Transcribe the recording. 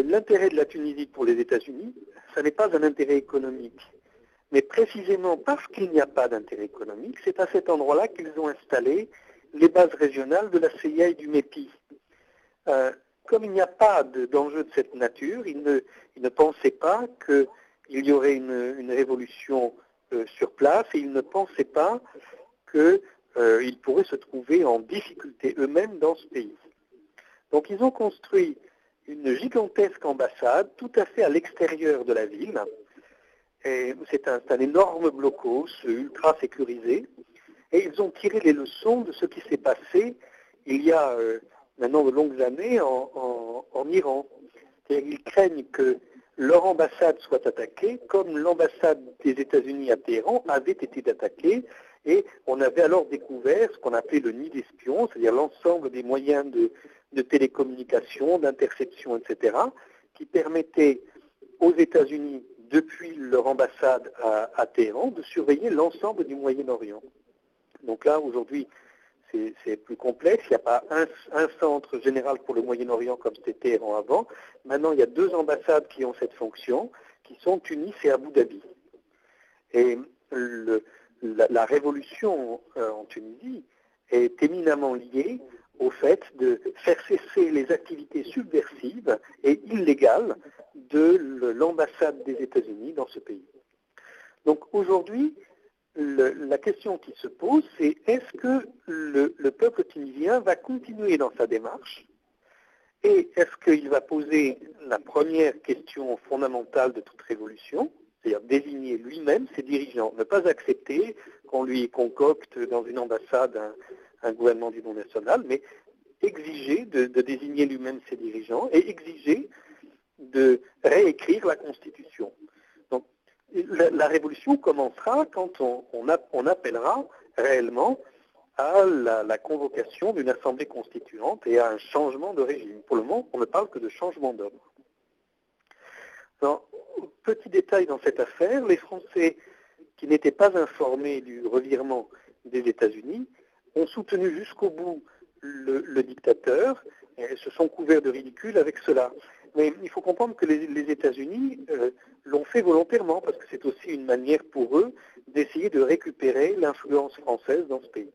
l'intérêt de la Tunisie pour les États-Unis, ça n'est pas un intérêt économique. Mais précisément parce qu'il n'y a pas d'intérêt économique, c'est à cet endroit-là qu'ils ont installé les bases régionales de la CIA et du MEPI. Comme il n'y a pas d'enjeu de cette nature, ils ne pensaient pas qu'il y aurait une révolution sur place et ils ne pensaient pas qu'ils pourraient se trouver en difficulté eux-mêmes dans ce pays. Donc ils ont construit une gigantesque ambassade tout à fait à l'extérieur de la ville. C'est un énorme blocos ultra sécurisé. Et ils ont tiré les leçons de ce qui s'est passé il y a maintenant de longues années en Iran. Ils craignent que leur ambassade soit attaquée comme l'ambassade des États-Unis à Téhéran avait été attaquée. Et on avait alors découvert ce qu'on appelait le nid d'espions, c'est-à-dire l'ensemble des moyens de télécommunication, d'interception, etc., qui permettaient aux États-Unis, depuis leur ambassade à Téhéran, de surveiller l'ensemble du Moyen-Orient. Donc là, aujourd'hui, c'est plus complexe. Il n'y a pas un centre général pour le Moyen-Orient comme c'était Téhéran avant. Maintenant, il y a 2 ambassades qui ont cette fonction, qui sont Tunis et Abu Dhabi. Et la révolution en Tunisie est éminemment liée au fait de faire cesser les activités subversives et illégales de l'ambassade des États-Unis dans ce pays. Donc aujourd'hui, la question qui se pose, c'est est-ce que le peuple tunisien va continuer dans sa démarche et est-ce qu'il va poser la première question fondamentale de toute révolution, c'est-à-dire désigner lui-même ses dirigeants, ne pas accepter qu'on lui concocte dans une ambassade un gouvernement d'union nationale, mais exiger de désigner lui-même ses dirigeants et exiger de réécrire la Constitution. Donc la révolution commencera quand on appellera réellement à la convocation d'une assemblée constituante et à un changement de régime. Pour le moment, on ne parle que de changement d'ordre. Petit détail dans cette affaire, les Français qui n'étaient pas informés du revirement des États-Unis ont soutenu jusqu'au bout le dictateur et se sont couverts de ridicule avec cela. Mais il faut comprendre que les États-Unis l'ont fait volontairement parce que c'est aussi une manière pour eux d'essayer de récupérer l'influence française dans ce pays.